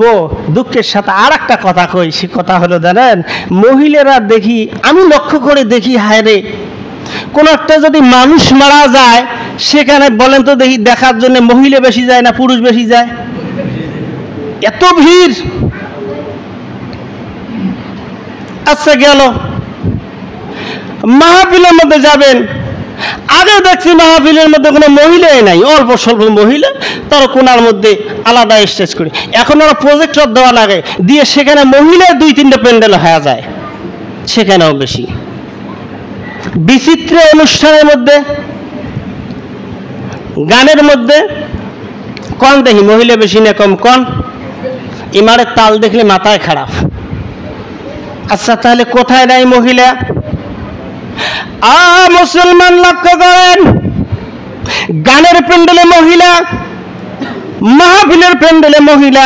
ও দুঃখের সাথে আর একটা কথা কই, সে কথা হলো জানেন, মহিলারা দেখি, আমি লক্ষ্য করে দেখি, হায় রে, কোন একটা যদি মানুষ মারা যায় সেখানে বলেন তো দেখি দেখার জন্য মহিলা বেশি যায় না পুরুষ বেশি যায়? এত ভিড়। আচ্ছা গেল, মাহফিলের মধ্যে যাবেন, আগে দেখছি মাহফিলের মধ্যে কোনো মহিলাই নাই, অল্প স্বল্প মহিলা, তার কোনার মধ্যে আলাদা স্টেজ করে। এখন ওরা প্রজেক্টর দেওয়া লাগে, দিয়ে সেখানে মহিলার 2-3টা প্যান্ডেল হয়ে যায়, সেখানেও বেশি। বিচিত্র অনুষ্ঠানের মধ্যে, গানের মধ্যে কোন দেখি মহিলা বেশি না কম? কোন ইমারের তাল দেখলে মাথায় খারাপ। আচ্ছা তাহলে কোথায় নাই মহিলা? মুসলমান লক্ষ্য করেন, গানের প্যান্ডেলে মহিলা, মাহফিলের প্যান্ডেলে মহিলা।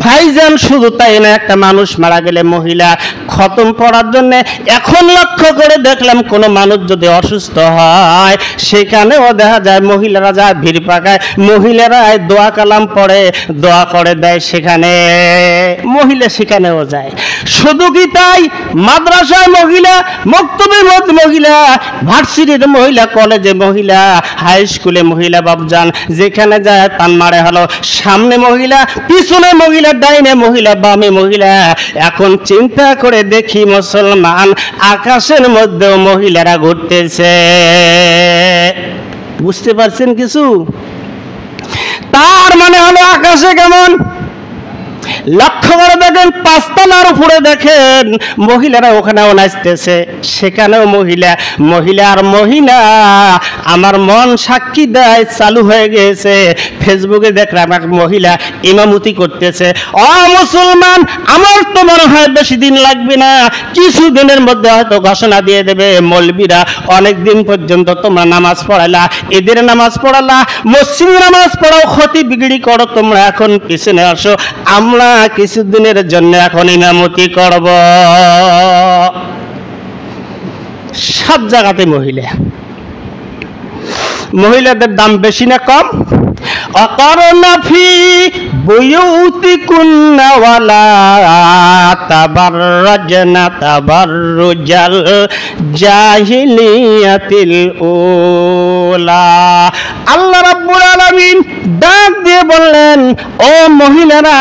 ভাইজান শুধু তাই না, একটা মানুষ মারা গেলে মহিলা, খতম পড়ার জন্য এখন লক্ষ্য করে দেখলাম কোন মানুষ যদি অসুস্থ হয় সেখানেও দেখা যায় মহিলারা যায় ভিড় পাকায়, মহিলারা দোয়া কালাম পড়ে, দোয়া করে দেয়, সেখানে মহিলা সেখানেও যায়। শুধু কি তাই, মাদ্রাসায় মহিলা, মক্তবের মধ্যে মহিলা, ভার্সিটির মহিলা, কলেজে মহিলা, হাই স্কুলে মহিলা, বাবজান যেখানে যায় তান মারে হলো, সামনে মহিলা, পিছনে মহিলা, ডাইনে মহিলা, বামে মহিলা। এখন চিন্তা করে দেখি মুসলমান, আকাশের মধ্যেও মহিলারা ঘুরতেছে। বুঝতে পারছেন কিছু? তার মানে হলো আকাশে কেমন লক্ষ্য করে দেখেন, 5 তলার উপরে দেখেন মহিলারা ওখানেও নাচতেছে, সেখানেও মহিলা, মহিলা আর মহিলা। আমার মন সাক্ষী দেয়, চালু হয়ে গেছে, ফেসবুকে দেখলাম এক মহিলা ইমামতি করতেছে। ও মুসলমান, আমার তো মনে হয় বেশি দিন লাগবে না, কিছু দিনের মধ্যে হয়তো ঘোষণা দিয়ে দেবে, মৌলবীরা অনেকদিন পর্যন্ত তোমরা নামাজ পড়াইলা, এদের নামাজ পড়ালা, মসজিদে নামাজ পড়াও, ক্ষতি বিগড়ি করো, তোমরা এখন পিছনে আসো, আমরা কিছুদিনের জন্য এখন ইমামতি করব। সব জায়গাতে মহিলা, মহিলাদের দাম বেশি না কম? অকরনা ফি বুয়ুতিকুন্না ওয়ালা তাবাররাজনা তাবাররুজাল জাহিলিয়াতিল উলা। আল্লাহ রাব্বুল আলামিন ডাক দিয়ে বললেন, ও মহিলারা,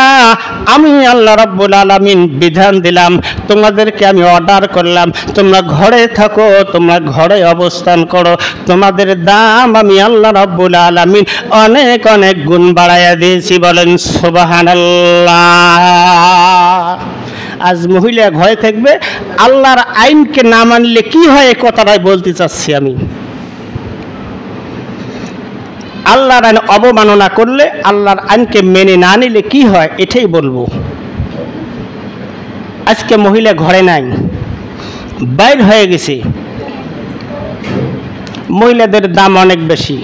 আমি আল্লাহ রাব্বুল আলামিন বিধান দিলাম, তোমাদেরকে আমি অর্ডার করলাম, তোমরা ঘরে থাকো, তোমরা ঘরে অবস্থান করো, তোমাদের দাম আমি আল্লাহ রাব্বুল আলামিন অনেক অনেক গুণ বাড়াইয়া দিয়েছি। বলেন সুবহানাল্লাহ। আজ মহিলা ঘরে থাকবে, আল্লাহর আইনকে না মানলে কি হয়, এই কথাটাই বলতে চাচ্ছি আমি। আল্লাহর আইন অবমাননা করলে, আল্লাহর আইনকে মেনে না নিলে কি হয়, এটাই বলবো। আজকে মহিলা ঘরে নাই, বাইর হয়ে গেছে, মহিলাদের দাম অনেক বেশি।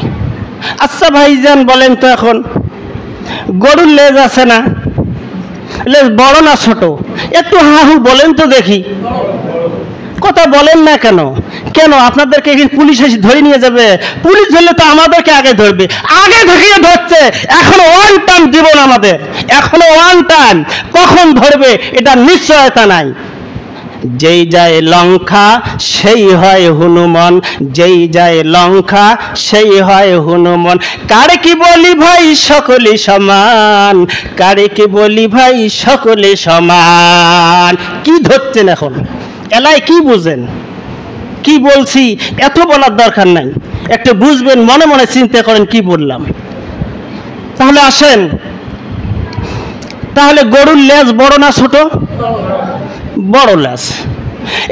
আচ্ছা ভাইজান বলেন তো, এখন গরুর লেজ আছে না, লেজ বড় না ছোট? একটু হাহু বলেন তো দেখি, কথা বলেন না কেন? কেন আপনাদেরকে পুলিশ এসে ধরে নিয়ে যাবে? পুলিশ ধরলে তো আমাদেরকে আগে ধরবে, আগে ঢুকিয়ে ধরছে, এখনো ওয়ান টাইম জীবন আমাদের, এখনো ওয়ান টাইম, কখন ধরবে এটা নিশ্চয়তা নাই। যেই যায় লঙ্কা সেই হয় হনুমান, যেই যায় লঙ্কা সেই হয় হনুমান। কারে কি বলি ভাই সকলে সমান, কারে কি বলি ভাই সকলে সমান। কি ধরছেন এখন? এলাই কি বুঝেন? কি বলছি এত বলার দরকার নাই, একটু বুঝবেন, মনে মনে চিন্তা করেন কি বললাম। তাহলে আসেন, তাহলে গরুর লেজ বড় না ছোট? বড় লেজ।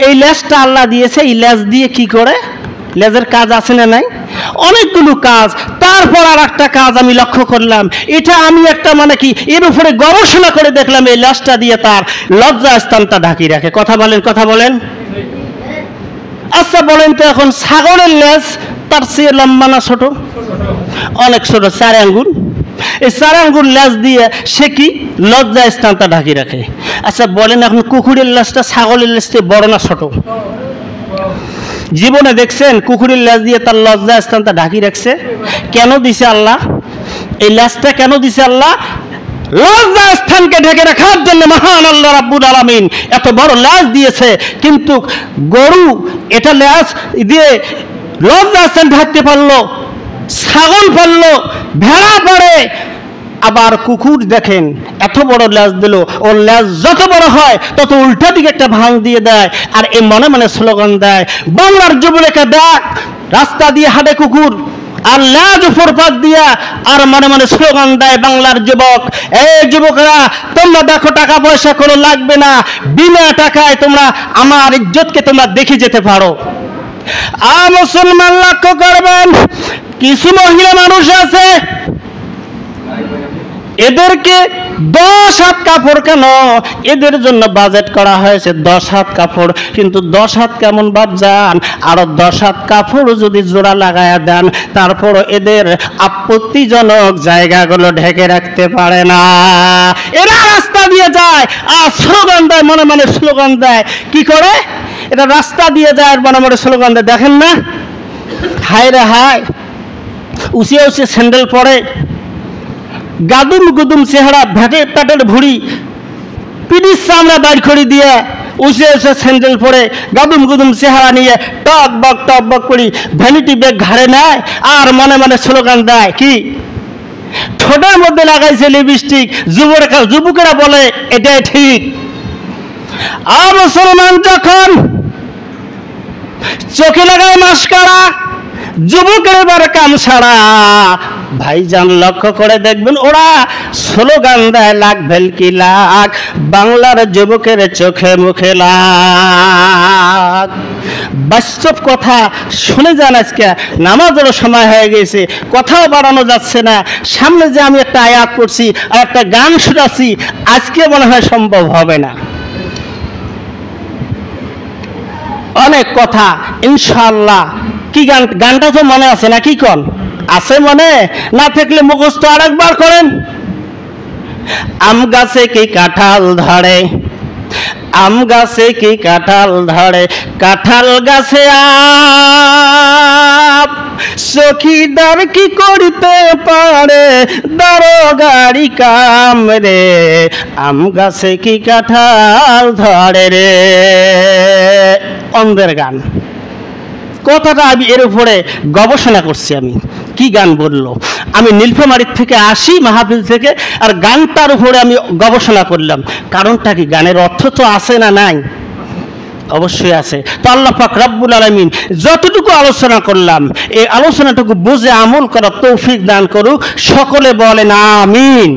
এই লেজটা আল্লাহ দিয়েছে, এই লেজ দিয়ে কি করে? লেজের কাজ আছে না নাই? অনেকগুলো কাজ। তারপর আর একটা কাজ আমি লক্ষ্য করলাম, এটা আমি একটা মানে কি এর উপরে গবেষণা করে দেখলাম, এই লেজটা দিয়ে তার লজ্জা স্থানটা ঢাকি রাখে। কথা বলেন, কথা বলেন। আচ্ছা বলেন তো, এখন ছাগলের লেজ তার চেয়ে লম্বা না ছোট? অনেক ছোট, 4 আঙ্গুল। এই 4 আঙ্গুল লেজ দিয়ে সে কি লজ্জা স্থানটা ঢাকি রাখে। আচ্ছা বলেন, এখন কুকুরের লেজটা ছাগলের লেজ থেকে বড় না ছোট? জীবনে দেখছেন কুকুরের লেজ দিয়ে তার লজ্জা স্থানটা ঢাকি রাখছে? কেন দিছে আল্লাহ এই লেজটা? কেন দিছে আল্লাহ? লজ্জা স্থানকে ঢেকে রাখার জন্য মহান আল্লাহ রাব্বুল আলামিন এত বড় লেজ দিয়েছে, কিন্তু গরু এটা লেজ দিয়ে লজ্জা স্থান ঢাকতে পারলো, ছাগল পারলো, ভেড়া পারে, আবার কুকুর দেখেন এত বড় লেজ দিল, ওর লেজ যত বড় হয় তত উল্টা দিকে একটা ভাঙ দিয়ে দেয়, আর এ মনে মনে স্লোগান দেয়, বাংলার যুবকেরা দেখ রাস্তা দিয়ে হাঁটে কুকুর আর লেজ উপর পাত দিয়া, আর মনে মনে স্লোগান দেয় বাংলার যুবক, এই যুবকরা তোমরা দেখো টাকা পয়সা কোনো লাগবে না, বিনা টাকায় তোমরা আমার ইজ্জতকে তোমরা দেখে যেতে পারো। মুসলমান লক্ষ্য করবেন, কিছু মহিলা মানুষ আছে এদেরকে 10 হাত কাপড়, কেন এদের জন্য বাজেট করা হয়েছে 10 হাত কাপড়, কিন্তু 10 হাত কেমন বাপ যান, আরো 10 হাত কাপড় যদি জোড়া লাগায়া দেন তারপর এদের আপত্তিজনক জায়গাগুলো ঢেকে রাখতে পারে না। এরা রাস্তা দিয়ে যায় আর স্লোগান দেয়, মনে মনে স্লোগান দেয়, কি করে এটা রাস্তা দিয়ে যায় আর মনে মনে স্লোগান দেয়, দেখেন না, হায় রে হায়, উঁচিয়ে উঁচিয়ে স্যান্ডেল পরে, গাদুম গুদুম চেহারা, ভেটে পেটের ভুড়ি, পিডির চামড়া বাইর করে দিয়ে উঁচে উঁচে স্যান্ডেল পরে গাদুম গুদুম চেহারা নিয়ে টক বক করি ভ্যানিটি ব্যাগ ঘাড়ে নেয় আর মনে মনে স্লোগান দেয়, কি ঠোঁটের মধ্যে লাগাইছে লিপস্টিক, যুবকেরা বলে এটাই ঠিক। আর মুসলমান যখন চোখে লাগায় মাস্কারা, যুবকের এবার কাম ছাড়া, ভাইজান লক্ষ্য করে দেখবেন ওরা স্লোগান দেয় লাখ ভেলকি লাখ, বাংলার যুবকের চোখে মুখে লাখ। বাস্তব কথা শুনে যান, আজকে নামাজেরও সময় হয়ে গেছে, কথাও বাড়ানো যাচ্ছে না, সামনে যে আমি একটা আয়াত পড়ছি আর একটা গান শোনাচ্ছি, আজকে মনে হয় সম্ভব হবে না। অনেক কথা ইনশাআল্লাহ। কি গানটা তো মনে আছে না, কি কন আছে মনে না থাকলে মুখস্থ আরেকবার করেন। আম গাছে কি কাঁঠাল ধরে, আম গাছে কি কাঁঠাল ধরে, কাঁঠাল গাছে আম, চকিদার কি করতে পারে, দরগারি কাম রে, আম গাছে কি কাঁঠাল ধরে রে। অন্ধের গান, কথাটা আমি এর উপরে গবেষণা করছি। আমি কি গান বললো, আমি নীলফামারীর থেকে আসি মাহফিল থেকে, আর গানটার উপরে আমি গবেষণা করলাম। কারণটা কি, গানের অর্থ তো আছে না নাই, অবশ্যই আছে। তো আল্লাহ পাক রব্বুল আলামিন যতটুকু আলোচনা করলাম, এই আলোচনাটুকু বুঝে আমল করার তৌফিক দান করুক, সকলে বলেন আমিন।